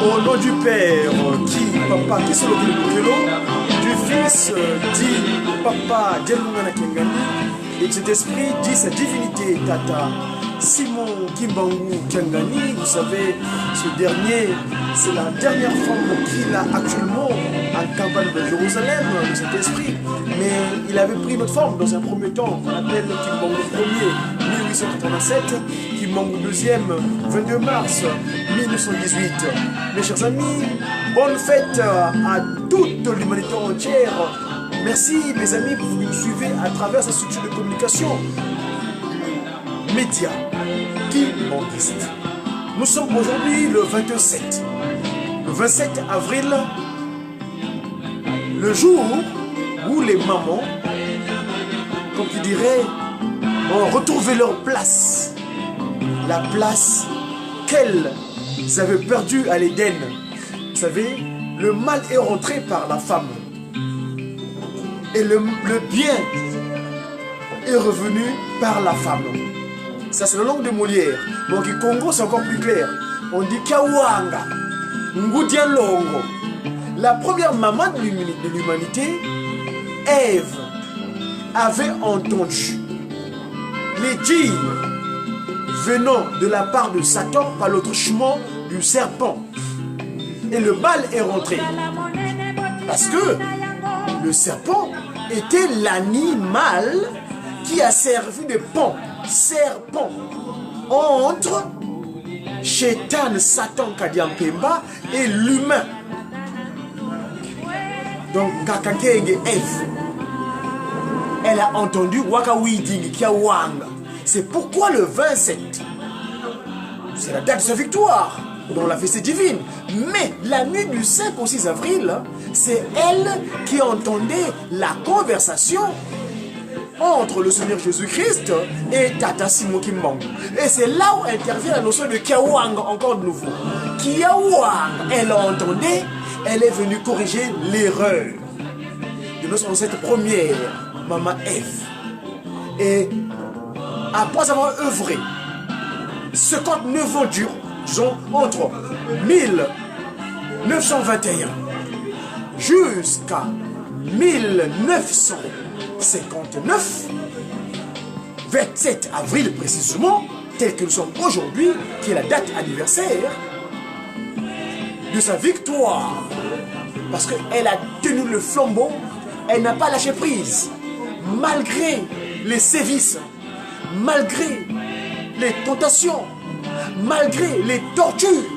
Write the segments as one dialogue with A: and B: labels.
A: Au nom du Père, qui papa, qui c'est le du Fils, dit papa, Djelungana Kengani, et de cet esprit dit sa divinité, Tata Simon Kimbangu Kengani. Vous savez, ce dernier, c'est la dernière femme qu'il a actuellement en campagne de Jérusalem, de cet esprit. Mais il avait pris notre forme dans un premier temps, qu'on appelle Kimbangu Ier, 1887, Kimbangu deuxième, 22 mars 1918. Mes chers amis, bonne fête à toute l'humanité entière. Merci mes amis pour vous nous suivez à travers ces structures de communication médias qui banquistes. Nous sommes aujourd'hui le 27. Le 27 avril, le jour où les mamans, comme tu dirais, ont retrouvé leur place. La place qu'elles avaient perdue à l'Éden. Vous savez, le mal est rentré par la femme. Et le bien est revenu par la femme. Ça, c'est la langue de Molière. Donc, au Congo, c'est encore plus clair. On dit Kawanga, Ngudialongo. La première maman de l'humanité, Ève, avait entendu les dires venant de la part de Satan par le truchement du serpent. Et le mal est rentré. Parce que le serpent était l'animal qui a servi de pont, serpent, entre Chétan, Satan, Kadiampemba et l'humain. Donc, Kakakenge Ève, elle a entendu Wakawiding Kiawanga. C'est pourquoi le 27, c'est la date de sa victoire, dont la fête divine. Mais la nuit du 5 au 6 avril, c'est elle qui entendait la conversation entre le Seigneur Jésus-Christ et Tata Simon Kimbangu. Et c'est là où intervient la notion de Kiawang, encore de nouveau. Kiawang, elle entendait, elle est venue corriger l'erreur de notre ancêtre première, Maman Ève. Et après avoir œuvré 59 ans dur, disons entre 1921 jusqu'à 1959, 27 avril précisément, tel que nous sommes aujourd'hui, qui est la date anniversaire de sa victoire. Parce qu'elle a tenu le flambeau, elle n'a pas lâché prise, malgré les sévices, malgré les tentations, malgré les tortures.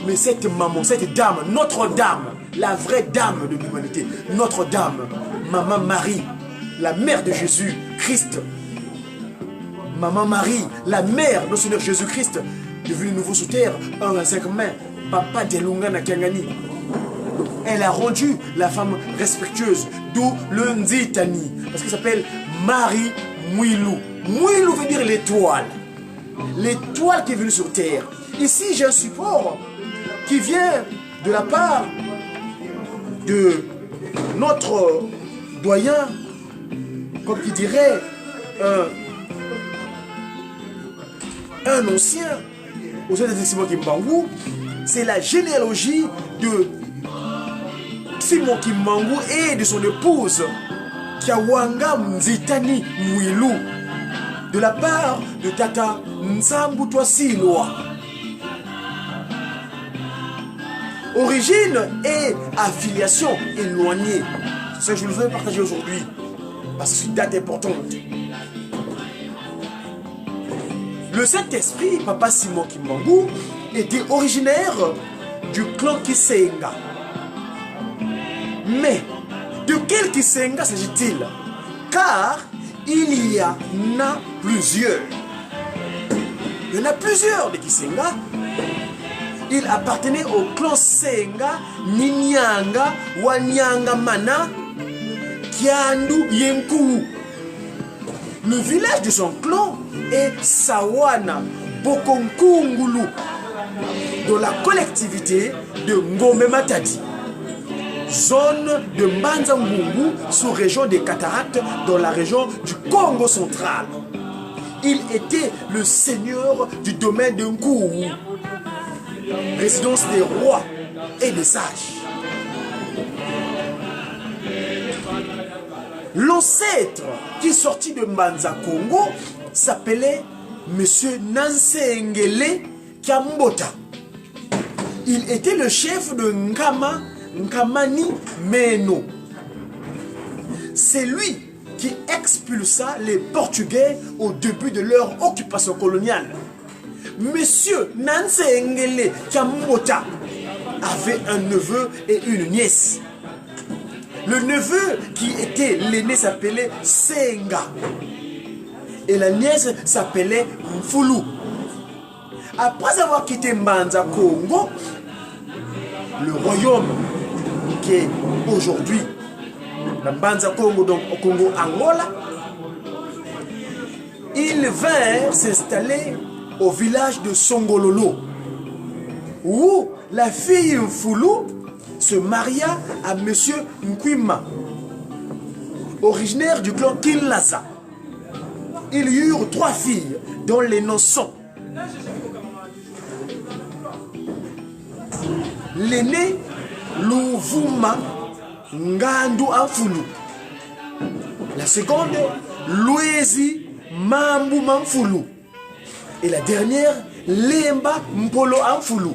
A: Mais cette maman, cette dame, notre dame, la vraie dame de l'humanité, notre dame, Maman Marie, la mère de Jésus Christ, Maman Marie, la mère de notre Seigneur Jésus-Christ, devenue nouveau sous terre, un à 5 mains, Papa Djelungana Kengani. Elle a rendu la femme respectueuse, d'où le Nzitani, parce qu'elle s'appelle Marie Mouilou. Mouilou veut dire l'étoile. L'étoile qui est venue sur terre. Ici, j'ai un support qui vient de la part de notre doyen, comme qui dirait, un ancien, au sein de Simon Kimbangu, c'est la généalogie de Simon Kimbangu et de son épouse, Kiawanga Mzitani Mwilu, de la part de Tata Nsambu Twasilwa. Origine et affiliation éloignée. C'est ce que je veux partager aujourd'hui, parce que c'est une date importante. Le Saint-Esprit, Papa Simon Kimbangu, était originaire du clan Kisenga. Mais de quel Kisenga s'agit-il? Car il y en a plusieurs. Il y en a plusieurs de Kisenga. Il appartenait au clan Senga, Ninyanga, Wanyanga Mana, Kiandu Yenkou. Le village de son clan est Sawana Bokonkungulu, dans la collectivité de Ngome Matadi, zone de Mbanza-Ngungu, sous-région des Cataractes, dans la région du Congo central. Il était le seigneur du domaine de Nkourou, résidence des rois et des sages. L'ancêtre qui sortit de Mbanza Congo s'appelait Monsieur Nansengele Kiambota. Il était le chef de Nkamani Meno. C'est lui qui expulsa les Portugais au début de leur occupation coloniale. Monsieur Nansengele Kiambota avait un neveu et une nièce. Le neveu qui était l'aîné s'appelait Senga. Et la nièce s'appelait Mfulu. Après avoir quitté Mbanza Congo, le royaume qui est aujourd'hui la Mbanza Congo, donc au Congo Angola, ils vinrent s'installer au village de Songololo, où la fille Mfulu se maria à monsieur Nkwima, originaire du clan Kinlasa. Ils eurent 3 filles, dont les noms sont l'aînée Louvuma Ngandu Amfulu, la seconde Louezi Mambu Mamfulu et la dernière Lemba Mpolo Amfulu.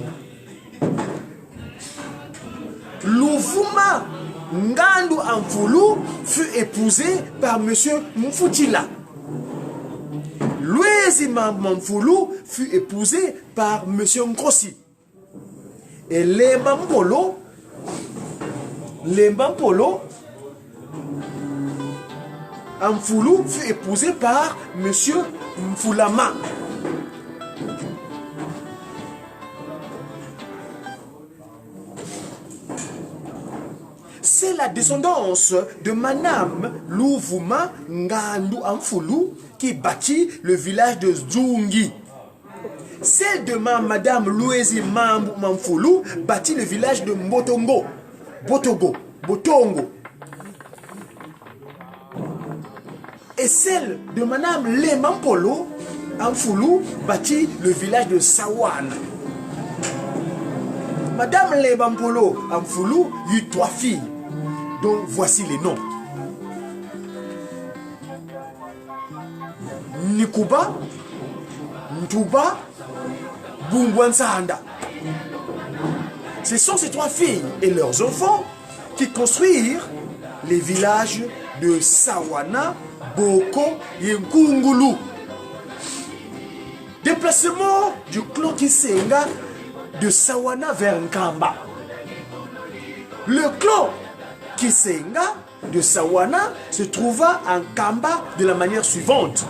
A: Louvuma Ngandu Amfulu fut épousée par monsieur Mfutila. Louezi Mamfulu fut épousée par monsieur Nkossi. Et Lemba Mpolo Amfulu fut épousé par monsieur Mfulama. C'est la descendance de Madame Louvuma Ngandu Amfulu qui bâtit le village de Zungi. Celle de Madame Louezi Mambu Mamfulu bâtit le village de Botongo. Et celle de Madame Lemampolo Amfulu bâtit le village de Sawana. Madame Lemampolo Amfulu eut 3 filles, dont voici les noms. Nikuba, Ntuba, Bungwansahanda. Ce sont ces 3 filles et leurs enfants qui construisirent les villages de Sawana, Boko et Nkungulu. Déplacement du clan Kisenga de Sawana vers Nkamba. Le clan Kisenga de Sawana se trouva en Nkamba de la manière suivante.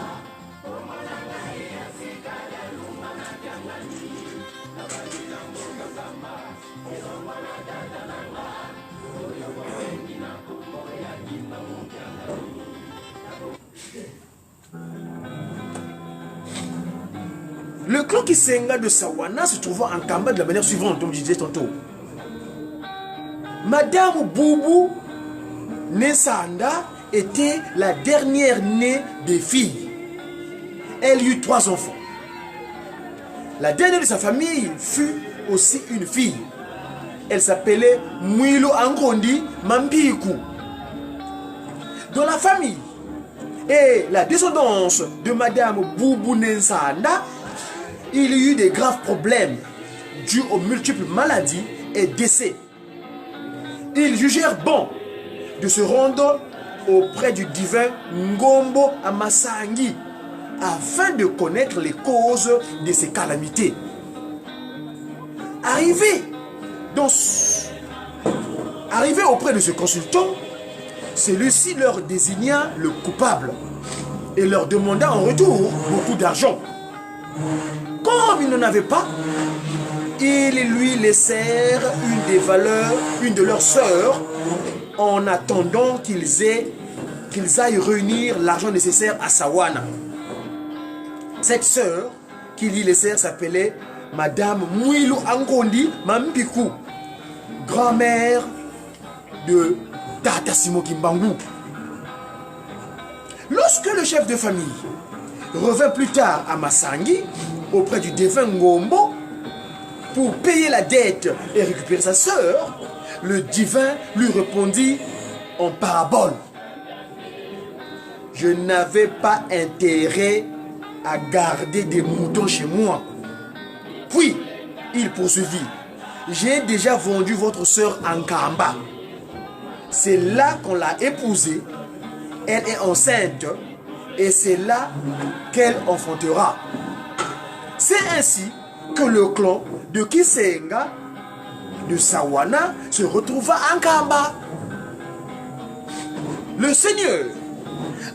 A: Le clan Kisenga de Sawana se trouvant en Kamba de la manière suivante, comme je disais tantôt. Madame Boubou Nesanda était la dernière née des filles. Elle eut 3 enfants. La dernière de sa famille fut aussi une fille. Elle s'appelait Mwilu Ankondi Mampiku. Dans la famille et la descendance de Madame Boubou Nensanda, il y eut des graves problèmes dus aux multiples maladies et décès. Ils jugèrent bon de se rendre auprès du divin Ngombo Amasangi afin de connaître les causes de ces calamités. Arrivé auprès de ce consultant, celui-ci leur désigna le coupable et leur demanda en retour beaucoup d'argent. Comme ils n'en avaient pas, ils lui laissèrent une de leurs sœurs en attendant qu'ils aillent réunir l'argent nécessaire à Sawana. Cette sœur qu'ils lui laissèrent s'appelait Madame Mwilu Ankondi Mampiku, grand-mère de Tata Simo Kimbangu. Lorsque le chef de famille revint plus tard à Masangi auprès du défunt Ngombo pour payer la dette et récupérer sa sœur, le divin lui répondit en parabole: je n'avais pas intérêt à garder des moutons chez moi. Puis il poursuivit: j'ai déjà vendu votre sœur en Kamba. C'est là qu'on l'a épousée. Elle est enceinte et c'est là qu'elle enfantera. C'est ainsi que le clan de Kisenga de Sawana se retrouva en Kamba. Le Seigneur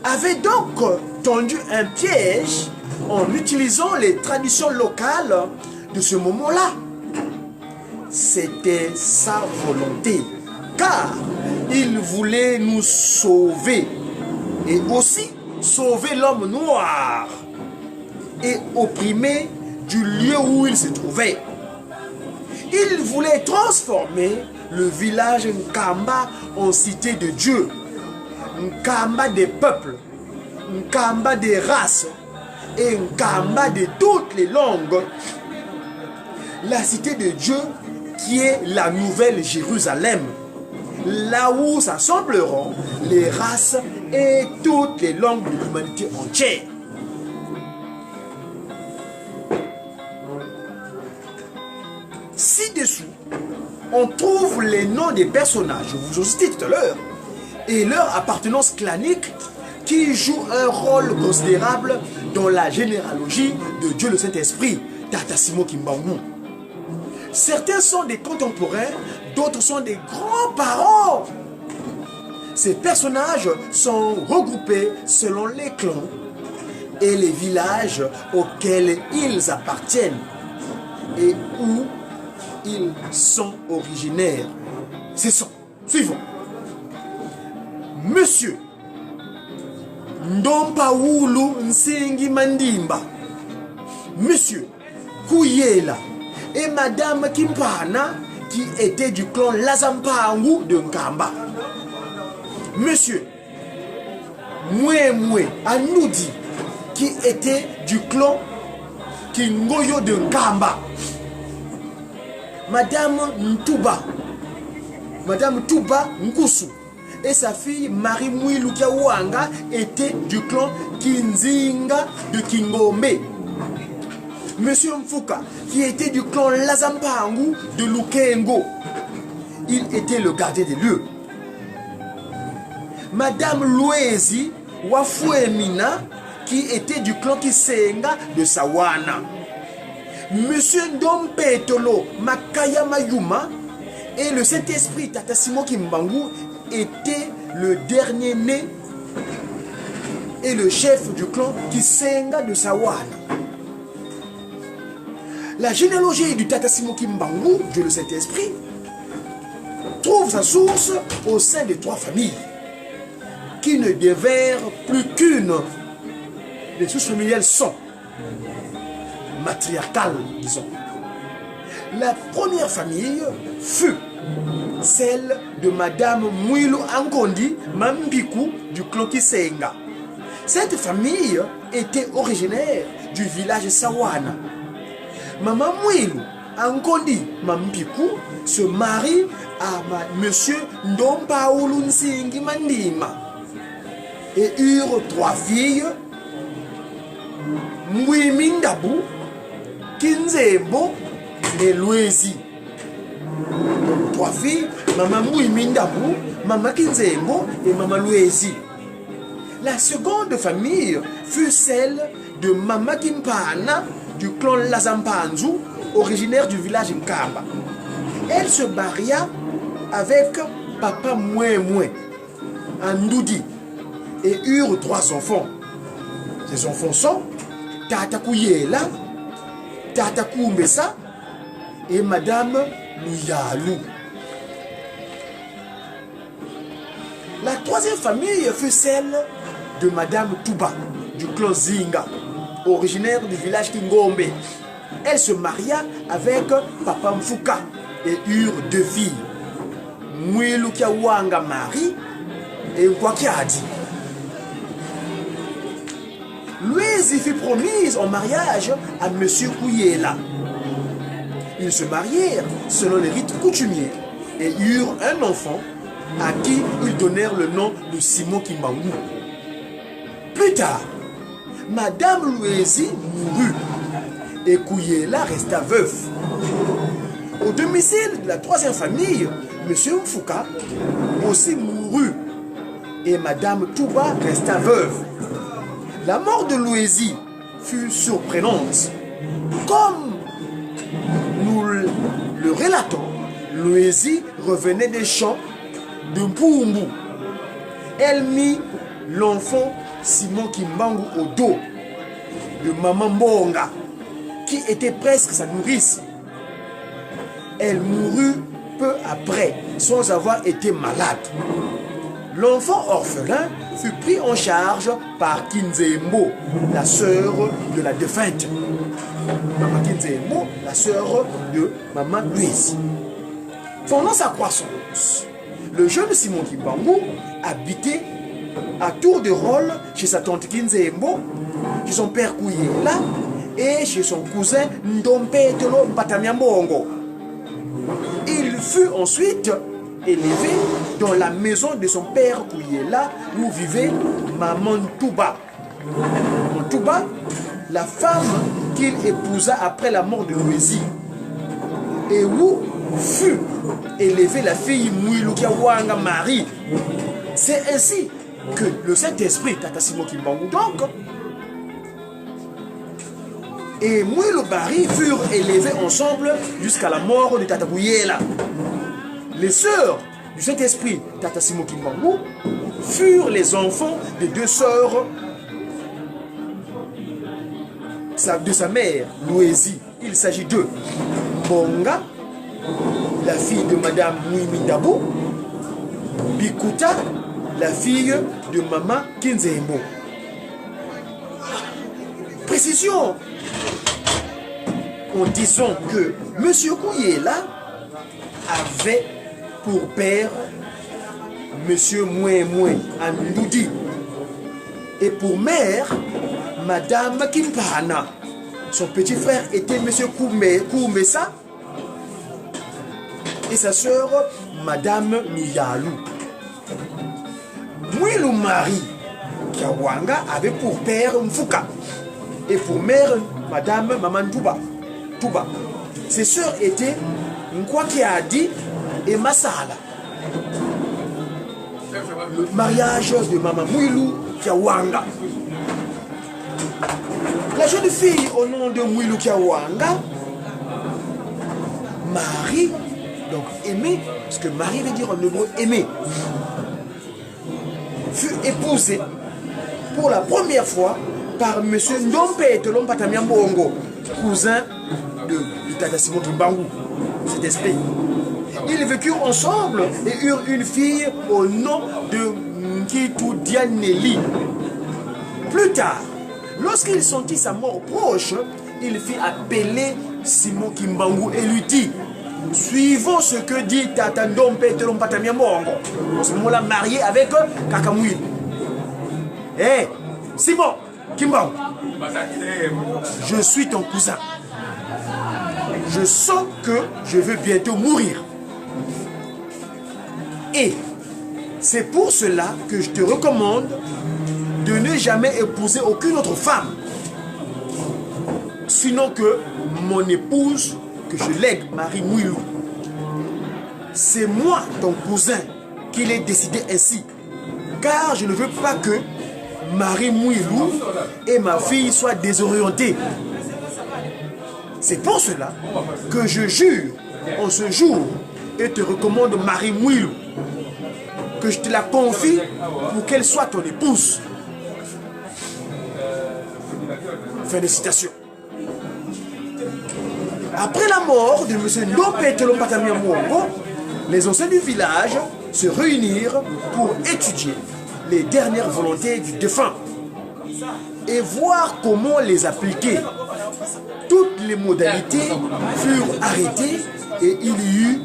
A: avait donc tendu un piège en utilisant les traditions locales de ce moment-là. C'était sa volonté, car il voulait nous sauver et aussi sauver l'homme noir et opprimé du lieu où il se trouvait. Il voulait transformer le village Nkamba en cité de Dieu, Nkamba des peuples, Nkamba des races et Nkamba de toutes les langues. La cité de Dieu qui est la nouvelle Jérusalem, là où s'assembleront les races et toutes les langues de l'humanité entière. Ci-dessous, on trouve les noms des personnages, je vous ai cité tout à l'heure, et leur appartenance clanique qui jouent un rôle considérable dans la généalogie de Dieu le Saint-Esprit, Tata Simo Kimbangu. Certains sont des contemporains, d'autres sont des grands-parents. Ces personnages sont regroupés selon les clans et les villages auxquels ils appartiennent et où ils sont originaires. C'est ça. Suivons. Monsieur Ndompaoulu Nsengi Mandimba, Monsieur Kouyela et Madame Kimpana qui étaient du clan Lazampangu de Nkamba. Monsieur Mouemoué Anoudi qui était du clan Kingoyo de Nkamba. Madame Touba Nkusu et sa fille Marie Mwilu Kiawanga étaient du clan Kinzinga de Kingombe. Monsieur Mfuka, qui était du clan Lazampangu de Lukengo, il était le gardien des lieux. Madame Louezi Wafuemina, qui était du clan Kisenga de Sawana. Monsieur Ndompetolo Makaya Mayuma et le Saint-Esprit Tata Simo Kimbangu était le dernier né et le chef du clan Kisenga de Sawana. La généalogie du Tata Simo Kimbangu, Dieu le Saint-Esprit, trouve sa source au sein de 3 familles qui ne devinrent plus qu'une. Les sources familiales sont matriarcales, disons. La première famille fut celle de Madame Mwilu Ankondi Mampiku du clan Kisenga. Cette famille était originaire du village Sawana. Maman Mouilou, Ankondi Mampikou, se marie à monsieur Ndompa Oulunsingi Mandima et eurent 3 filles, Mouimindabou, Kinzebo et Louézi. 3 filles, Maman Mouimindabou, Maman Kinzebo et Maman Louézi. La seconde famille fut celle de Mama Kimpana du clan Lazampanzu, originaire du village Nkamba. Elle se maria avec Papa Moué Andoudi et eurent 3 enfants. Ces enfants sont Tata Kouyela, Tata Koumbessa et Madame Louyalou. La 3e famille fut celle de Madame Touba du clan Zinga, originaire du village Kingombe. Elle se maria avec Papa Mfouka et eurent 2 filles, Mouilou Kiawanga Marie et Nkwakiadi. Louise fut promise en mariage à Monsieur Kouyela. Ils se marièrent selon les rites coutumiers et eurent un enfant à qui ils donnèrent le nom de Simon Kimbangu. Plus tard, Madame Louézi mourut et Kouyela resta veuf. Au domicile de la 3e famille, Monsieur Mfouka aussi mourut et Madame Touba resta veuve. La mort de Louézi fut surprenante. Comme nous le relatons, Louézi revenait des champs de Mpumbu. Elle mit l'enfant Simon Kimbangu au dos de Maman Mbonga, qui était presque sa nourrice. Elle mourut peu après, sans avoir été malade. L'enfant orphelin fut pris en charge par Kinzembo, la sœur de la défunte. Maman Kinzembo, la sœur de Maman Louise. Pendant sa croissance, le jeune Simon Kimbangu habitait à tour de rôle chez sa tante Kinzembo, chez son père Kouyela et chez son cousin Ndompetelo Mpatamiambongo. Il fut ensuite élevé dans la maison de son père Kouyela où vivait Maman Touba. Maman Touba, la femme qu'il épousa après la mort de Louézi, et où fut élevée la fille Mouilou Kiawanga Marie. C'est ainsi que le Saint-Esprit, Tata Simon Kimbangu donc, et Mouilou Bari furent élevés ensemble jusqu'à la mort de Tata Kouyela. Les sœurs du Saint-Esprit, Tata Simon Kimbangu, furent les enfants des 2 sœurs de sa mère, Louézi. Il s'agit de Bonga, la fille de Madame Mouimindabou, Bikuta, la fille de Maman Kinzembo. Précision en disant que Monsieur Kouyela avait pour père Monsieur Moué Andoudi et pour mère Madame Kimpana. Son petit frère était Monsieur Koumbessa et sa sœur Madame Louyalou. Mouilou Marie Kiawanga avait pour père Mfouka et pour mère Madame Maman Touba. Ses sœurs étaient Nkwakiadi et Masala. Le mariage de Maman Mouilou Kiawanga. La jeune fille au nom de Mouilou Kiawanga, Marie, donc aimée, parce que Marie veut dire en hébreu aimer, fut épousée pour la première fois par M. Ndompetelo Mpatamiambongo, cousin de Tata Simon Kimbangu, cet esprit. Ils vécurent ensemble et eurent une fille au nom de Nkitu Dianelli. Plus tard, lorsqu'il sentit sa mort proche, il fit appeler Simon Kimbangu et lui dit: suivons ce que dit Tata Ndompetelo Mpatamiambongo. En ce moment-là, marié avec Kakamouil. Hé, Simon Kimbangu, je suis ton cousin. je sens que je vais bientôt mourir. Et c'est pour cela que je te recommande de ne jamais épouser aucune autre femme. Sinon que mon épouse, que je lègue, Marie Mouilou. C'est moi, ton cousin, qui l'ai décidé ainsi. Car je ne veux pas que Marie Mouilou et ma fille soient désorientées. C'est pour cela que je jure en ce jour et te recommande Marie Mouilou, que je te la confie pour qu'elle soit ton épouse. Fin de citation. Après la mort de M. Ndopetelo Patamia Mwongo, les anciens du village se réunirent pour étudier les dernières volontés du défunt et voir comment les appliquer. Toutes les modalités furent arrêtées et il y eut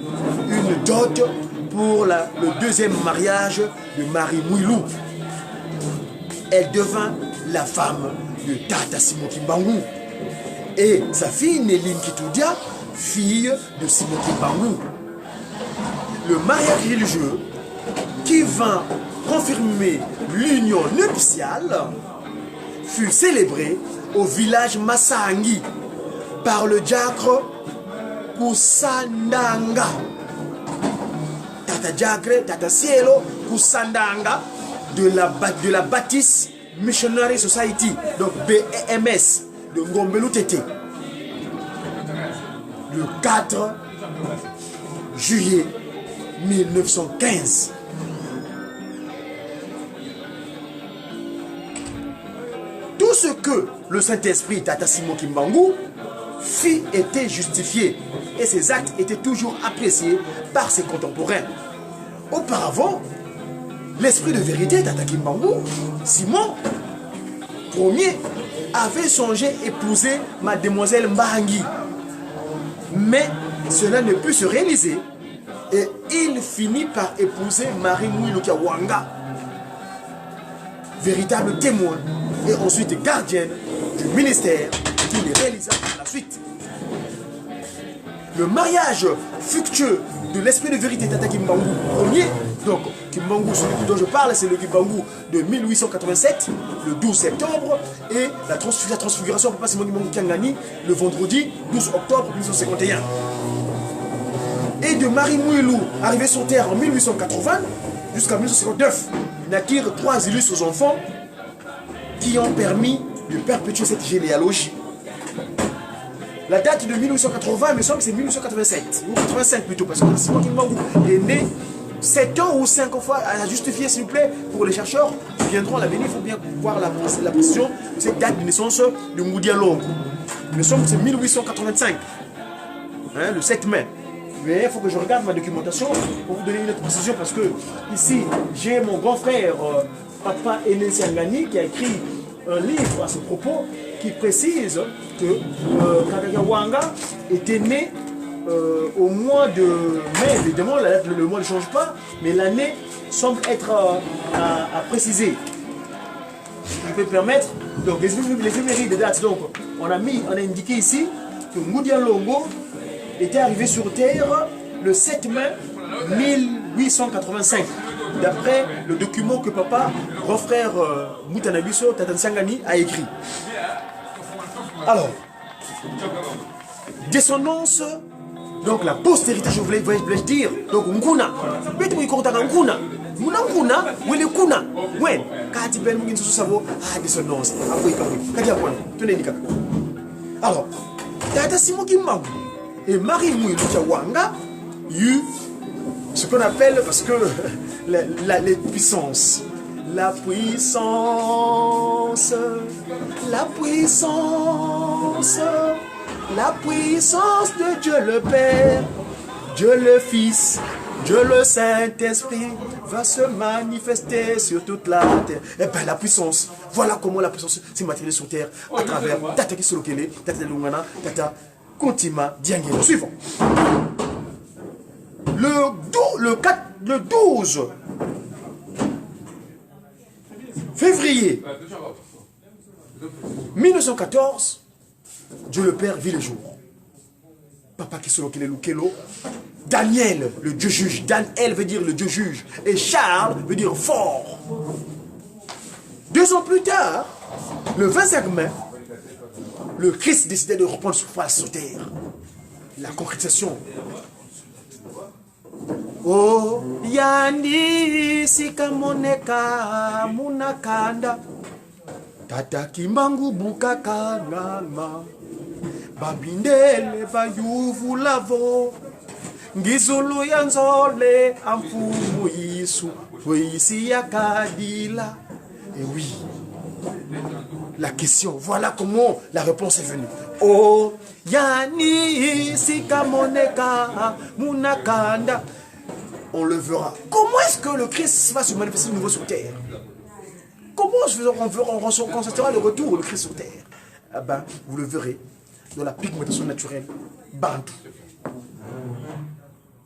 A: une dot pour le deuxième mariage de Marie Mouilou. Elle devint la femme de Tata Simon Kimbangu et sa fille Néline Kitoudia, fille de Simon Kimbangu. Le mariage religieux qui vint confirmer l'union nuptiale fut célébré au village Massangi par le diacre Kusandanga. Tata Diacre, Tata Cielo Kusandanga de la Baptist Missionary Society, donc BMS de Ngombelu Tété. Le 4 juillet 1915. Tout ce que le Saint-Esprit, Tata Simon Kimbangu, fit était justifié et ses actes étaient toujours appréciés par ses contemporains. Auparavant, l'esprit de vérité, Tata Kimbangu, Simon, premier, avait songé épouser mademoiselle Mbahangi. Mais cela ne put se réaliser et il finit par épouser Marie Mouilou Kiawanga, véritable témoin et ensuite gardienne du ministère qui les réalisa par la suite. Le mariage fructueux de l'esprit de vérité Tata Kimbangu premier, donc Kimbangu, celui dont je parle, c'est le Kimbangu de 1887, le 12 septembre, et la transfiguration Papa Simon Kimbangu Kiangani, le vendredi 12 octobre 1851. Et de Marie Mouilou, arrivée sur terre en 1880 jusqu'à 1859, naquirent 3 illustres enfants qui ont permis de perpétuer cette généalogie. La date de 1880, il me semble que c'est 1887, ou 85 plutôt, parce que Simon Kimbangu est né 7 ans ou 5 fois à justifier, s'il vous plaît, pour les chercheurs qui viendront à l'avenir. Il faut bien voir la précision de cette date de naissance de Ngoudia Longo. Il me semble que c'est 1885, hein, le 7 mai. Mais il faut que je regarde ma documentation pour vous donner une autre précision, parce que ici, j'ai mon grand frère, Papa Ené Siangani, qui a écrit un livre à ce propos, qui précise que Kakagawanga était né au mois de mai. Évidemment, le mois ne change pas, mais l'année semble être à préciser. Je peux permettre, donc les éphémérides des dates, donc on a indiqué ici que Ngoudia Longo était arrivé sur terre le 7 mai 1885, d'après le document que papa, grand frère Moutanabiso Tatansiangani a écrit. Alors, descendance, donc la postérité, je voulais dire, donc Nkuna, Nkuna, descendance, alors, Tata Simon Kimbangu et Marie Mouilou Kiawanga eu ce qu'on appelle, parce que les puissances, la puissance de Dieu le Père, Dieu le Fils, Dieu le Saint-Esprit va se manifester sur toute la terre. Et bien la puissance, voilà comment la puissance s'est matérialisée sur terre à travers Tata Kisolokele, Tata Lungana, Tata Kontima Diangelo. Suivant. Le 12 février 1914, Dieu le Père vit le jour. Papa Kisolo Kelelo, Daniel, le Dieu juge. Daniel veut dire le Dieu juge. Et Charles veut dire fort. 2 ans plus tard, le 25 mai, le Christ décidait de reprendre surface sur terre. La concrétisation. Oh, Yandi Sikamoneka Munakanda Tata Kimbangu Bukaka Ngama Babindele Bayuvu Lavo Ngizulu Yanzole Amfumu Yisu Weisi Yakadila. Et oui, la question, voilà comment la réponse est venue. Oh, Yani Sikamoneka Munakanda. On le verra. Comment est-ce que le Christ va se manifester de nouveau sur terre? Comment on constatera le retour du Christ sur terre? Eh ben, vous le verrez dans la pigmentation naturelle bantou.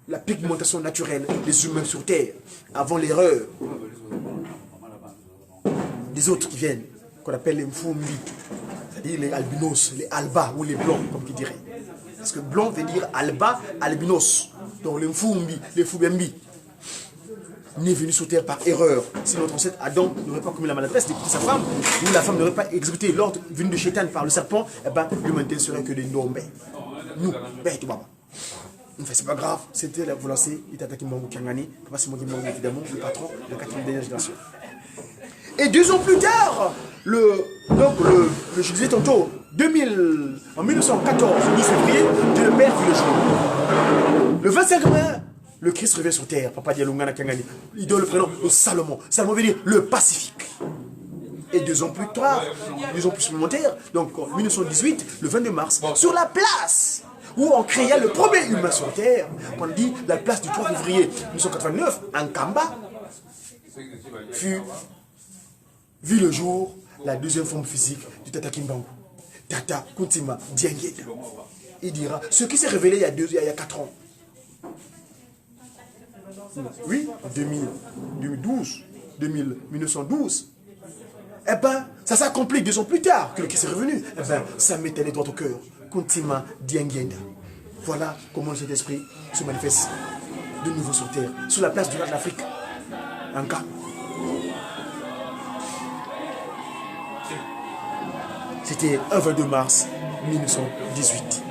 A: La pigmentation naturelle des humains sur terre, avant l'erreur des autres qui viennent, qu'on appelle les Mfumbi, c'est-à-dire les albinos, les albas ou les blancs, comme qui dirait. Parce que blanc veut dire alba, albinos. Donc les Mfumbi, les Fubembi, n'est venu sur terre par erreur. Si notre ancêtre Adam n'aurait pas commis la maladresse d'écouter sa femme, ou la femme n'aurait pas exécuté l'ordre venu de Chétan par le serpent, eh ben l'humanité ne serait que des nombés. Nous, ben tout baba. Enfin, c'est pas grave, c'était la volonté, il t'attaque Mbangu Kangani, Papa Simon Mbangu évidemment, le patron de la 4e dernière génération. Et 2 ans plus tard, je disais tantôt, en 1914, 10 février, Dieu le Père fut le jour. Le 25 mai, le Christ revient sur terre, Papa Dialungana Kangani. Il donne le prénom de Salomon. Salomon veut dire le Pacifique. Et 2 ans plus tard, 2 ans plus supplémentaires, donc en 1918, le 22 mars, sur la place où on créa le premier humain sur terre, on dit la place du 3 février 1989, en Kamba, vu le jour la 2e forme physique du Tata Kimbangu. Tata Kuntima Diengeda. Il dira ce qui s'est révélé il y a 4 ans. Oui, 1912. Eh ben, ça s'accomplit 2 ans plus tard que le Christ est revenu. Eh ben, ça mettait les doigts au cœur. Kuntima Diengeda. Voilà comment cet esprit se manifeste de nouveau sur terre, sur la place du roi de l'Afrique. En cas. C'était un 22 mars 1918.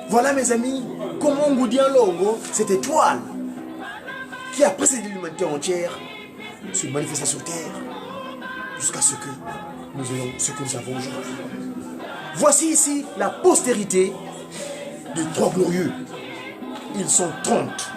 A: Voilà mes amis, comment Ngoudian Longo, cette étoile qui a précédé l'humanité entière, se manifesta sur terre jusqu'à ce que nous ayons ce que nous avons aujourd'hui. Voici ici la postérité des 3 glorieux. Ils sont 30.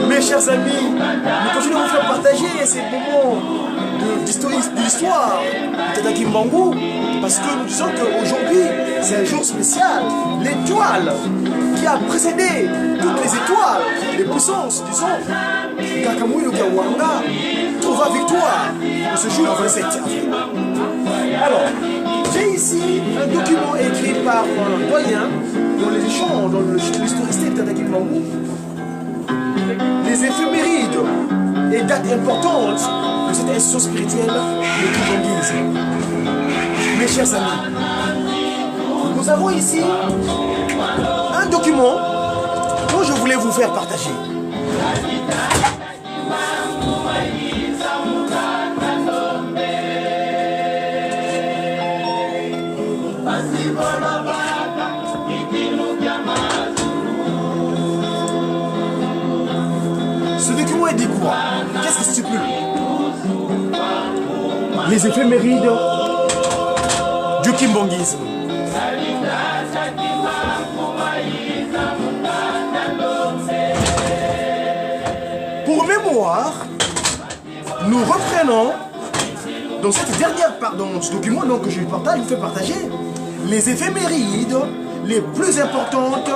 A: Mes chers amis, nous continuons à vous faire partager ces moments de l'histoire de Tata Kimbangu, parce que nous disons qu'aujourd'hui, c'est un jour spécial. L'étoile qui a précédé toutes les étoiles, les puissances, disons, Kakamouyo Kiawanga, trouva victoire de ce jour 27 avril. Alors, j'ai ici un document écrit par un doyen dans les échanges, dans l'historicité de Tata Kimbangu, les éphémérides et dates importantes de cette institution spirituelle de Kimbanguisme. Mes chers amis, nous avons ici un document dont je voulais vous faire partager. Ce document dit quoi? Qu'est-ce qu'il stipule? Les éphémérides du Kimbanguisme. Pour mémoire, nous reprenons dans cette dernière part, dans ce document donc, que je vous fais partager, les éphémérides les plus importantes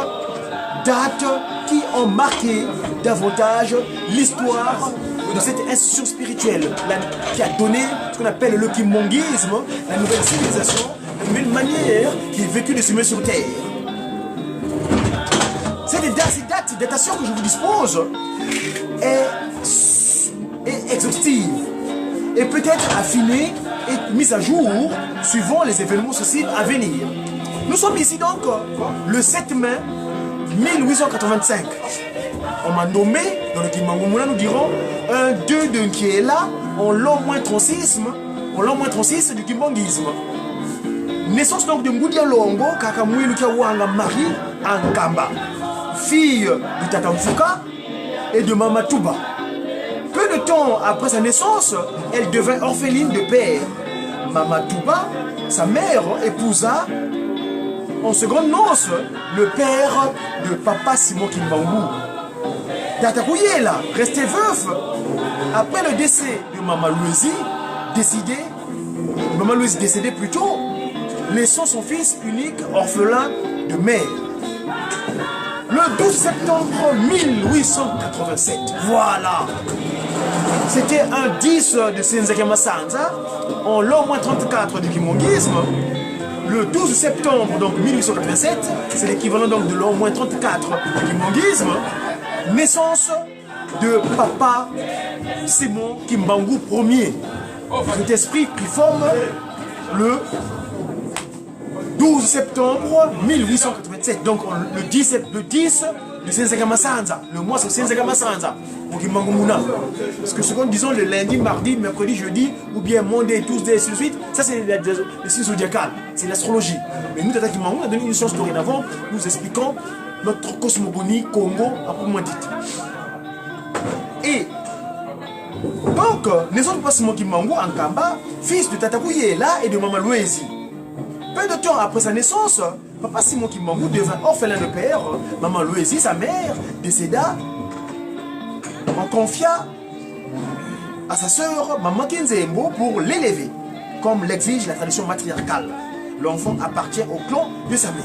A: dates qui ont marqué davantage l'histoire de cette institution spirituelle qui a donné ce qu'on appelle le Kimbanguisme, la nouvelle civilisation, la nouvelle manière qui est vécue de s'humains sur Terre. Cette datation que je vous dispose est exhaustive et peut être affinée et mise à jour suivant les événements sociaux à venir. Nous sommes ici donc le 7 mai 1885. On m'a nommé dans le Kimbangu, nous dirons un 2 de Nkiela en l'an moins 36 du Kimbanguisme. Naissance donc de Ngudia Longo, Kakamoué Lukiawanga Marie Ankamba, fille de Tata Mfuka et de Mama Touba. Peu de temps après sa naissance, elle devint orpheline de père. Mama Touba, sa mère, épousa en seconde noce le père de Papa Simon Kimbangu. Tata Kouyela, resté veuf après le décès de Mama Louisi, décédée plus tôt, laissant son fils unique orphelin de mère. Le 12 septembre 1887, voilà, c'était un 10 de Senzakama Sanza, en l'an moins 34 du Kimbanguisme. Le 12 septembre donc 1887, c'est l'équivalent donc de l'an moins 34 du Kimbanguisme, naissance de Papa Simon Kimbangu Ier. Cet esprit qui forme le 12 septembre 1887, donc le 10 de Senzakama Sanza, le mois c'est Senzakama Sanza au Kimbangu Muna. Parce que ce qu'on disons le lundi, mardi, mercredi, jeudi, ou bien Monday, Tuesday, et ainsi de suite, ça c'est le signe zodiacal, c'est l'astrologie. Mais nous, Tata Kimbangu, on a donné une science dorénavant, nous expliquons notre cosmogonie Congo à proprement dit. Et donc, naissance de Papa Simon Kimbangu Ankamba, fils de Tata Kouyela et de Mama Louisi. Peu de temps après sa naissance, Papa Simon Kimbangu devint orphelin de père. Maman Louisi, sa mère, décéda. On confia à sa sœur Maman Kinzembo pour l'élever, comme l'exige la tradition matriarcale. L'enfant appartient au clan de sa mère.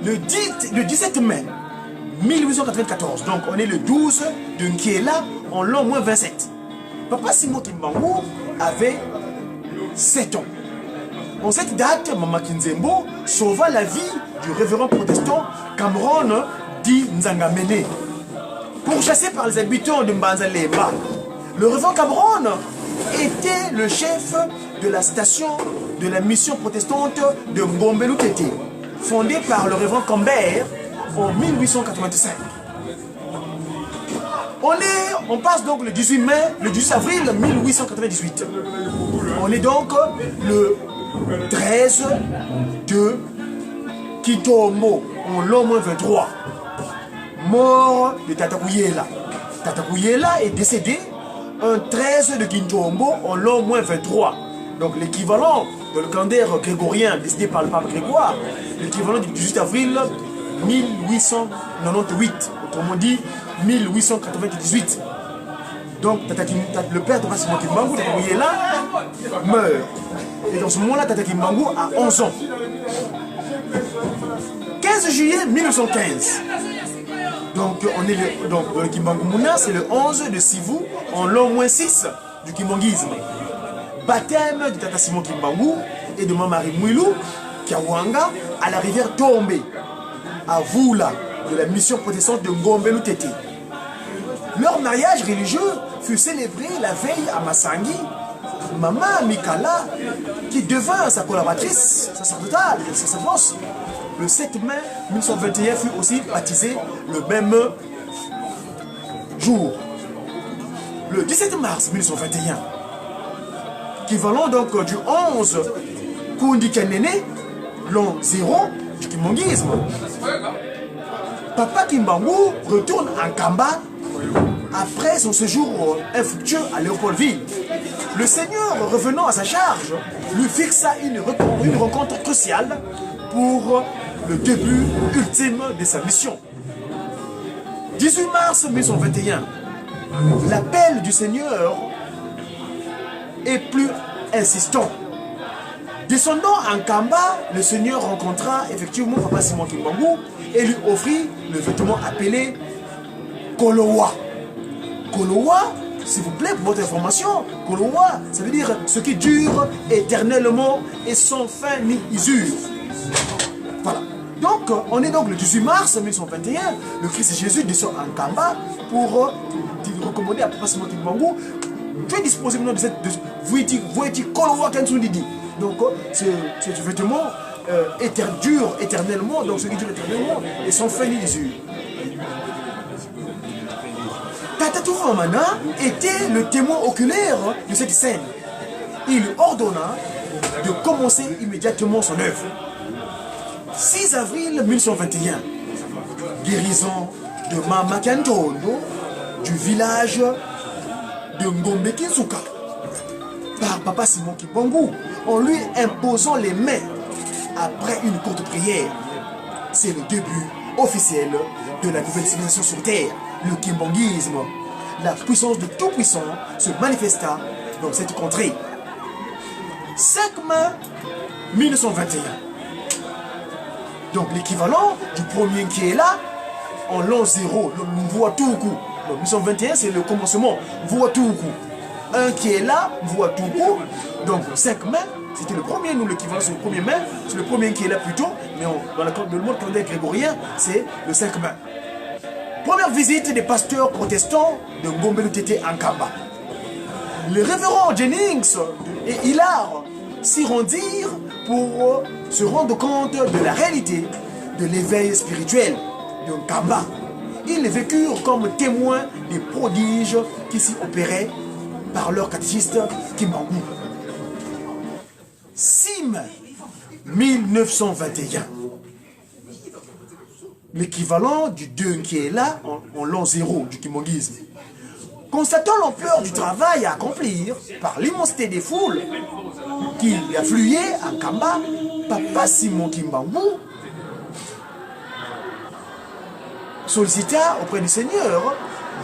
A: Le 17 mai 1894, donc on est le 12 de Nkiela en l'an moins 27. Papa Simon Kimbangu avait 7 ans. En cette date, Maman Kinzembo sauva la vie du révérend protestant Cameron dit Nzangamene. Pourchassé par les habitants de Mbanzalemba, le révérend Cameron était le chef de la station de la mission protestante de Ngombelutete, fondée par le révérend Cambert en 1885. On passe donc le 18 avril 1898. On est donc le 13 de Kitombo en l'an moins 23. Mort de Tata Kouyela. Tata Kouyela est décédé un 13 de Kintombo en l'an moins 23. Donc l'équivalent de le calendrier grégorien décidé par le pape Grégoire, l'équivalent du 18 avril 1898, autrement dit 1898. Donc le père de Papa Kimbangu, il est là, meurt. Et dans ce moment-là, Tata Kimbangu a 11 ans. 15 juillet 1915. Donc, le Kimbangu Mouna, c'est le 11 de Sivu, en l'an moins 6 du Kimbanguisme. Baptême de Tata Simon Kimbangu et de Maman Mouilou, Kiawanga, à la rivière Tombe, à Voula, de la mission protestante de Ngombe Lutete. Leur mariage religieux fut célébré la veille à Massangi. Maman Mikala, qui devint sa collaboratrice sacerdotale de sacerdoce, le 7 mai 1921 fut aussi baptisé le même jour. Le 17 mars 1921, équivalent donc du 11 Kundi Kanene, l'an 0 du Kimbanguisme, Papa Kimbangu retourne en Kamba après son séjour infructueux à Léopoldville. Le Seigneur, revenant à sa charge, lui fixa une rencontre cruciale pour le début ultime de sa mission. 18 mars 1921, l'appel du Seigneur est plus insistant. Descendant en Kamba, le Seigneur rencontra effectivement Papa Simon Kimbangu et lui offrit le vêtement appelé Kolowa. Kolowa, s'il vous plaît, pour votre information, Kolowa, ça veut dire ce qui dure éternellement et sans fin ni usure. Voilà. Donc, on est donc le 18 mars 1921, le Christ Jésus descend en Kamba pour recommander à Papa Simon Kimbangu, tu es disposé maintenant de cette... Voyez-tu Kolowa Kansundidi. Donc, ce vêtement dure éternellement, donc ce qui dure éternellement et sans fin ni usure. Tata Toufamana était le témoin oculaire de cette scène. Il ordonna de commencer immédiatement son œuvre. 6 avril 1921, guérison de Mama Kantondo du village de Ngombe Kinsuka par Papa Simon Kimbangu en lui imposant les mains après une courte prière. C'est le début officiel de la nouvelle civilisation sur terre, le Kimbanguisme. La puissance de tout puissant se manifesta dans cette contrée. 5 mai 1921. Donc l'équivalent du premier qui est là, en l'an 0, le Mvuatuku. Donc 1921, c'est le commencement, Mvuatuku. Un qui est là, Mvuatuku. Donc 5 mai, c'était le premier, nous l'équivalent c'est le 1er mai, c'est le premier qui est là plutôt, mais dans le monde calendrier grégorien, c'est le 5 mai. Première visite des pasteurs protestants de Ngombe Lutete en Kamba. Le révérend Jennings et Hilar s'y rendirent pour se rendre compte de la réalité de l'éveil spirituel de Kamba. Ils vécurent comme témoins des prodiges qui s'y opéraient par leur catéchiste Kimbangu. 6 mai 1921. L'équivalent du 2 qui est là en l'an 0 du Kimbanguisme. Constatant l'ampleur du travail à accomplir par l'immensité des foules qui affluaient à Kamba, Papa Simon Kimbangu sollicita auprès du Seigneur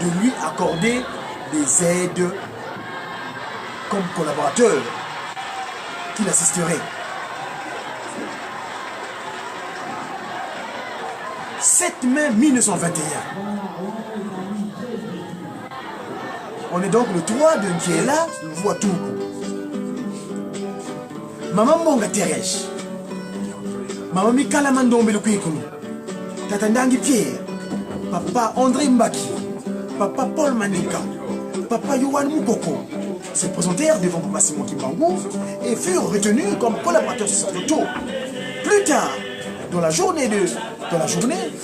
A: de lui accorder des aides comme collaborateur qui l'assisterait. 7 mai 1921. On est donc le 3 de Nkiela, le Mvuatuku. Maman Monga Teresh. Maman Mikala Mandombe le Kwekunu. Tata Ndangi Pierre. Papa André Mbaki. Papa Paul Manika. Papa Yohan Moukoko se présentèrent devant Papa Simon Kimbangu et furent retenus comme collaborateurs sacerdotaux. Plus tard, dans la journée,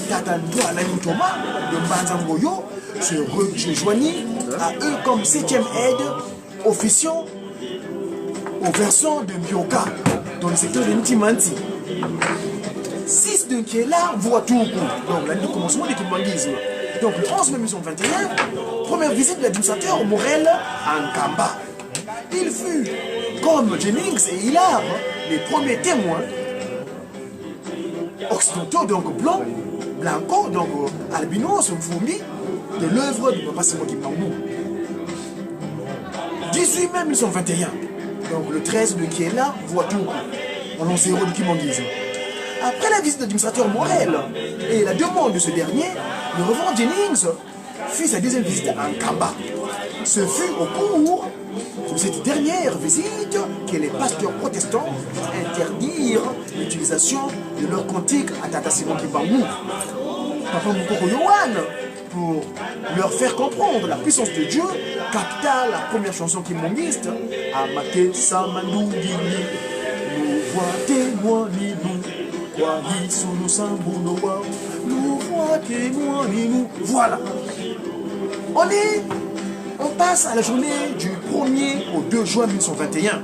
A: Tata Ndwa Lani Thomas de Mbanzangoyo se joignit à eux comme 7e aide officiant au versant de Mbioka dans le secteur de Ntimanti. 6 de Nkiela Mvuatuku, donc l'année de commencement du Kimbanguisme. Donc le 11 mai 1921, première visite de l'administrateur Morel en Kamba. Il fut comme Jennings et Hillard, les premiers témoins occidentaux, donc blancs, blanco, donc albinos, Mfumbi, de l'œuvre de Papa Simon Kimbangu. 18 mai 1921, donc le 13 de Kiela, Voitou, en l'an 0 du Kimanguisme. Après la visite de l'administrateur Morel et la demande de ce dernier, le reverend Jennings fit sa deuxième visite à Nkamba. Ce fut au cours de cette dernière visite que les pasteurs protestants interdirent l'utilisation de leur cantique à Tata Simon Kimbangu, Papa Mukoko Yohan, pour leur faire comprendre la puissance de Dieu, capta la première chanson kimbanguiste, Amake Samandungini, nous voit témoigner nous, quoi sous nous sambunoa, nous voit témoigner nous. Voilà. On passe à la journée du 1er au 2 juin 1921.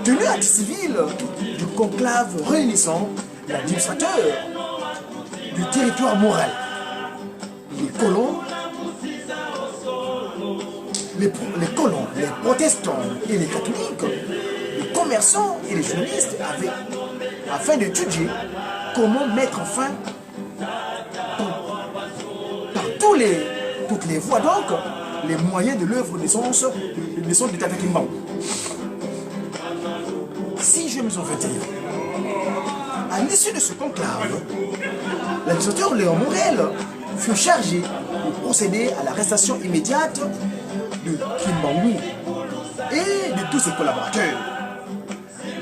A: Tenu à civil du conclave réunissant l'administrateur du territoire moral, les colons, les protestants et les catholiques, les commerçants et les journalistes afin d'étudier comment mettre fin par toutes les voies, donc les moyens de l'œuvre de naissance de Tata Kimbangu. 6 juin 1921. À l'issue de ce conclave, l'administrateur Léon Morel fut chargé de procéder à l'arrestation immédiate de Kimbangu et de tous ses collaborateurs.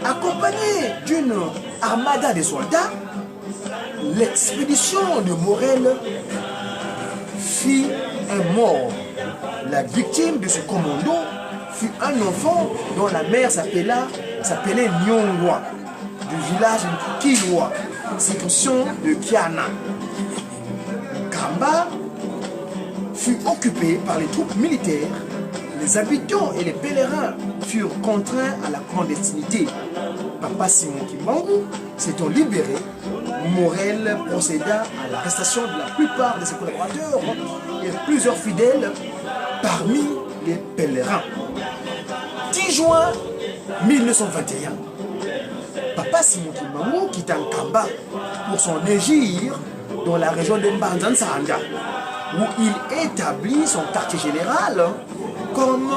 A: Accompagné d'une armada de soldats, l'expédition de Morel fit un mort. La victime de ce commando fut un enfant dont la mère s'appelait Nyongwa, du village Kilwa, circonscription de Kiana. Kamba fut occupé par les troupes militaires. Les habitants et les pèlerins furent contraints à la clandestinité. Papa Simon Kimbangu s'étant libéré, Morel procéda à l'arrestation de la plupart de ses collaborateurs et plusieurs fidèles parmi les pèlerins. 10 juin 1921, Papa Simon Kimbangu quitta Nkamba pour son égir dans la région de Mbanza-Nsanda, où il établit son quartier général comme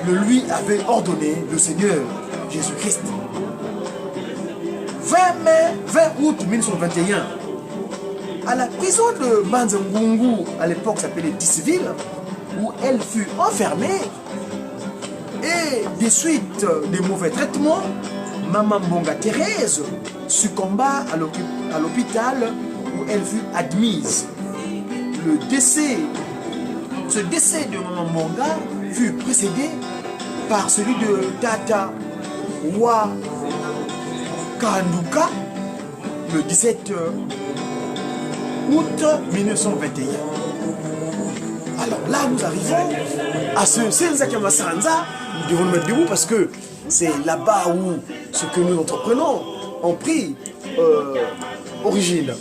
A: le lui avait ordonné le Seigneur Jésus-Christ. 20 août 1921, à la prison de Manzangungu, à l'époque s'appelait Tisville, où elle fut enfermée, et des suites des mauvais traitements, Maman Mbonga Thérèse succomba à l'hôpital où elle fut admise. Ce décès de Maman Mbonga fut précédé par celui de Tata Wa Kanduka le 17 août 1921. Alors là, nous arrivons à ce Senzaki Masanza. Nous devons nous mettre debout parce que c'est là-bas où ce que nous entreprenons ont pris origine.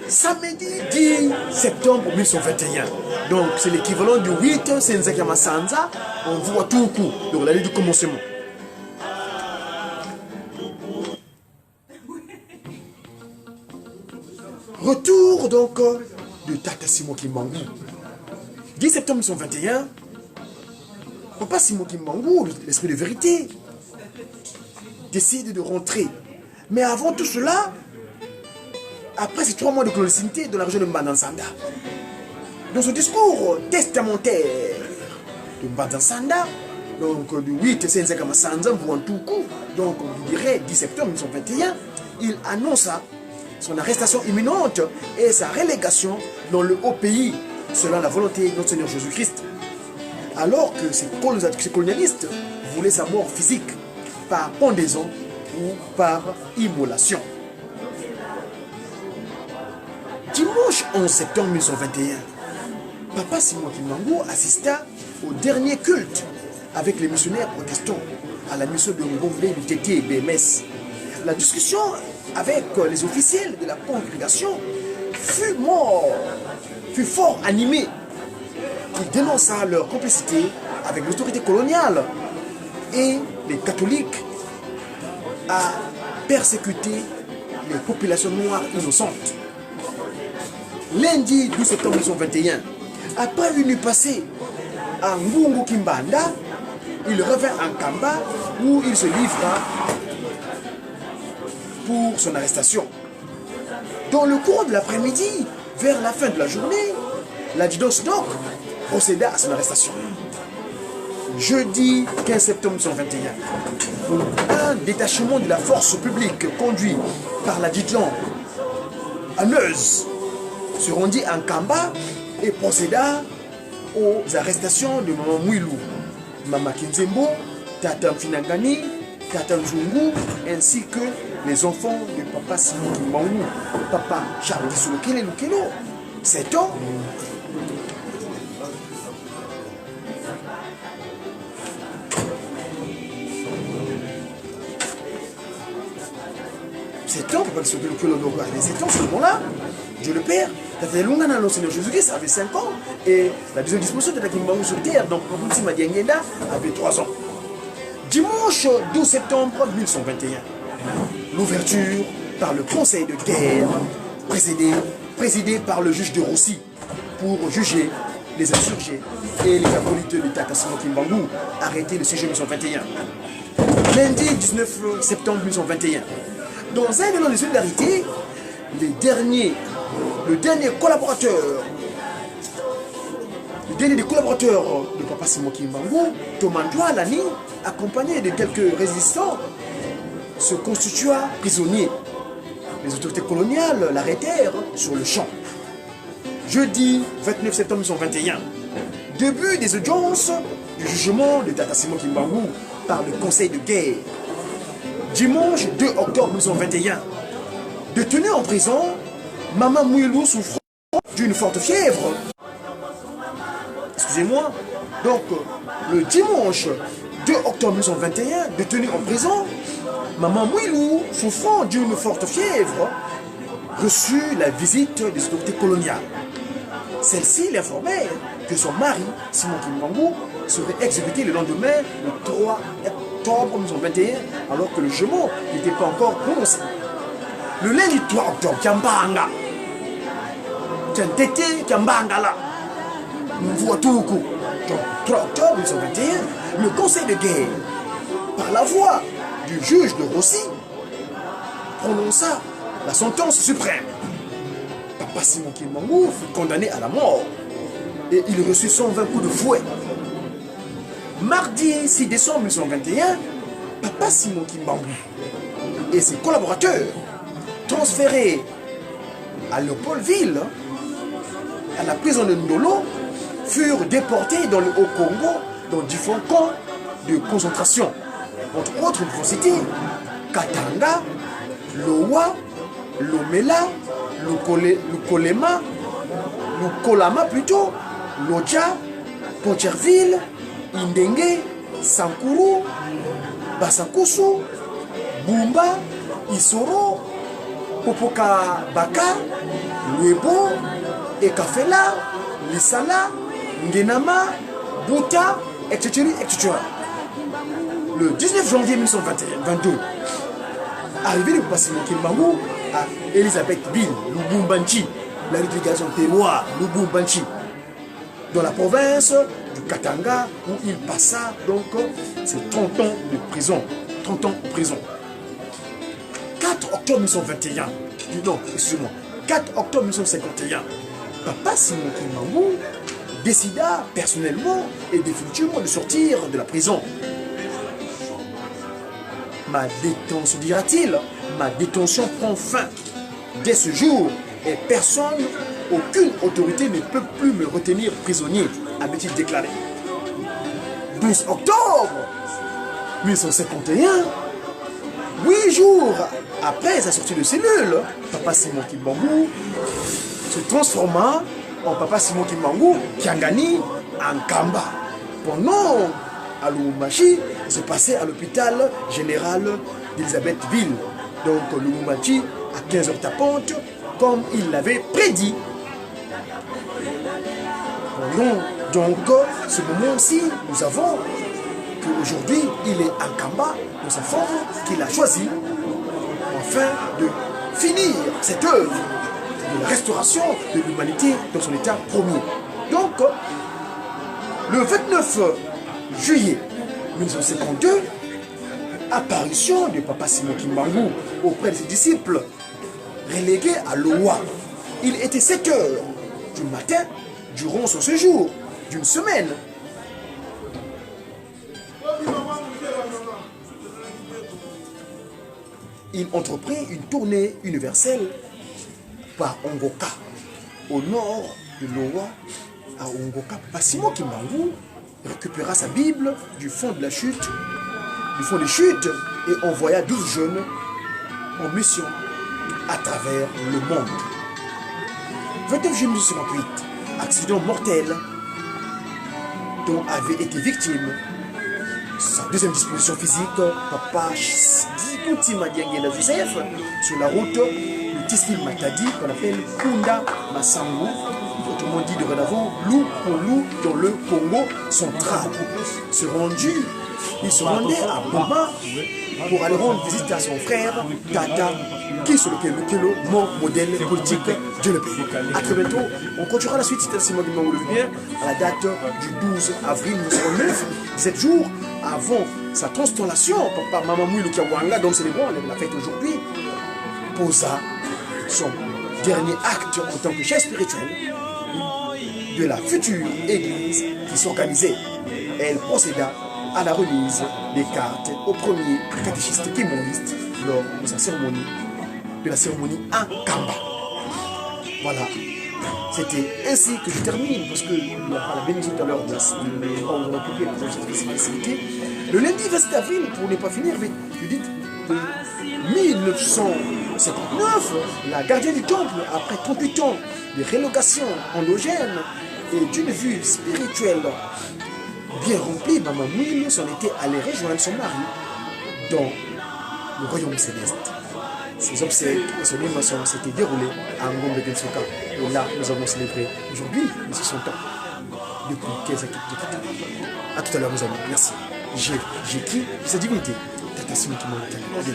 A: Samedi 10 septembre 1921. Donc c'est l'équivalent du 8 Senzaki Masanza. On voit tout au coup. Donc l'année du commencement. Retour donc de Tata Simon Kimbangu. 10 septembre 1921, Papa Simon Kimbangu, l'esprit de vérité, décide de rentrer. Mais avant tout cela, après ces 3 mois de clandestinité dans la région de Mbanza-Nsanda, dans son discours testamentaire de Mbanza-Nsanda, donc du 8 Senzaka Masanza, Mvuantuku, donc on dirait 10 septembre 1921, il annonça son arrestation imminente et sa relégation dans le haut pays, selon la volonté de notre Seigneur Jésus-Christ. Alors que ces colonialistes voulaient sa mort physique par pendaison ou par immolation. Dimanche 11 septembre 1921, Papa Simon Kimbangu assista au dernier culte avec les missionnaires protestants à la mission de Ngombe du Tété BMS. La discussion avec les officiels de la congrégation fut fort animée. il dénonça leur complicité avec l'autorité coloniale et les catholiques à persécuter les populations noires innocentes. Lundi 12 septembre 1921, après une nuit passée à Ngungu Kimbanda, il revint en Kamba où il se livra pour son arrestation. Dans le cours de l'après-midi, vers la fin de la journée, l'adjudant Snock procéda à son arrestation. Jeudi 15 septembre 1921, un détachement de la force publique conduit par l'adjudant Aneuse se rendit en Kamba et procéda aux arrestations de Maman Mouilou, Mama Kinzembo, Tata Mfinangani, Tata Nzungu, ainsi que les enfants de Papa Simon Kimbangu, Papa Charles Kisulokele Lukelo, 7 ans. Papa Kisulokele Lukelo, les 7 ans, ce moment-là, Dieu le Père, Tata Lungana, le Seigneur Jésus-Christ avait 5 ans, et la deuxième disposition de Tata Kimbangu sur terre, donc Papa Madiangenda avait 3 ans. Dimanche 12 septembre 1921, l'ouverture par le conseil de guerre présidé par le juge de Rossi pour juger les insurgés et les acolytes de Tata Simon Kimbangu arrêtés le 6 juillet 1921. Lundi 19 septembre 1921, dans un élan de solidarité, le dernier des collaborateurs de Papa Simon Kimbangu, Tomandwa Lani, accompagné de quelques résistants, se constitua prisonnier. Les autorités coloniales l'arrêtèrent sur le champ. Jeudi 29 septembre 1921, début des audiences du jugement de Tata Simon Kimbangu par le conseil de guerre. Dimanche 2 octobre 1921, détenu en prison, Maman Mouilou souffre d'une forte fièvre. Excusez-moi. Donc, le dimanche 2 octobre 1921, détenu en prison, Maman Mouilou, souffrant d'une forte fièvre, reçut la visite des autorités coloniales. Celles-ci l'informèrent que son mari, Simon Kimbangu, serait exécuté le lendemain, le 3 octobre 1921, alors que le jugement n'était pas encore prononcé. Le lundi 3 octobre, Kiambanga, Tiantete Kiambanga là, Mvuatuku, donc 3 octobre 1921, le conseil de guerre, par la voix du juge de Rossi, prononça la sentence suprême. Papa Simon Kimbangu fut condamné à la mort et il reçut 120 coups de fouet. Mardi 6 décembre 1921, Papa Simon Kimbangu et ses collaborateurs, transférés à Léopoldville, à la prison de Ndolo, furent déportés dans le Haut-Congo dans différents camps de concentration. Entre autres, il faut citer Katanga, Lowa, Lomela, Lukolema, Lukolama plutôt, Lodja, Poncherville, Indenge, Sankuru, Basakusu, Bumba, Isoro, Popoka Baka, Luebo, Ekafela, Lisala, Ngenama, Bouta, etc., etc. Le 19 janvier 1922, arrivé de Papa Simon Kimbangu à Elisabethville, Lubumbashi, la réplication terroir, Lubumbashi, dans la province du Katanga, où il passa donc ses 30 ans de prison. 30 ans en prison. 4 octobre 1921, non, excusez-moi, 4 octobre 1951, Papa Simon Kimbangu décida personnellement et définitivement de sortir de la prison. Ma détention, dira-t-il, ma détention prend fin dès ce jour et personne, aucune autorité ne peut plus me retenir prisonnier, avait-il déclaré. 12 octobre 1951, 8 jours après sa sortie de cellule, Papa Simon Kimbangu se transforma en Papa Simon Kimbangu Kiangani en Kamba. Pendant à Lubumbashi, se passait à l'hôpital général d'Elisabethville. Donc Lubumbashi à 15h tapante, comme il l'avait prédit. Non, donc, ce moment-ci, nous avons qu'aujourd'hui, il est en Kamba, dans sa forme qu'il a choisie, afin de finir cette œuvre de la restauration de l'humanité dans son état premier. Donc, le 29 juillet 1952, apparition de Papa Simon Kimbangu auprès de ses disciples, relégué à l'Owa. Il était 7 heures du matin durant son séjour d'une semaine. Il entreprit une tournée universelle par Ongoka, au nord de l'Owa, à Ongoka. Papa Simon Kimbangu récupéra sa Bible du fond de la chute, du fond des chutes, et envoya 12 jeunes en mission à travers le monde. 29 juillet 1958, accident mortel dont avait été victime sa deuxième disposition physique, Papa Dikuti Madiangela Joseph, sur la route de Tislim Matadi, qu'on appelle Kunda Masangu, autrement dit dorénavant Lou Polu dans le Congo central. Il se rendait à Boma pour aller rendre visite à son frère Tata, qui sur lequel mon modèle politique de le pays. A très bientôt, on continuera la suite, c'est Simon Kimbangu le bien, à la date du 12 avril 1909, 7 jours avant sa translation. Papa Mama Mouilou Kiawanga, dont célébrons la fête aujourd'hui, posa son dernier acte en tant que chef spirituel de la future église qui s'organisait. Elle procéda à la remise des cartes au premier catéchiste kimoniste lors de sa cérémonie, de la cérémonie en Kamba. Voilà, c'était ainsi que je termine, parce qu'il y aura la bénédiction tout à l'heure de cette spécificité. Le lundi 27 avril, pour ne pas finir, je dis, de 1959, la gardienne du temple, après 38 ans de relocation endogène et d'une vue spirituelle bien remplie, Maman Mouilou s'en était allée rejoindre son mari dans le royaume céleste. Ses obsèques et son émotion s'étaient déroulées à Ngombe Gensoka. Et là, nous avons célébré aujourd'hui les 60 ans depuis 15 ans. A tout à l'heure, mes amis. Merci. J'écris sa divinité. Tata Simon Kimbangu.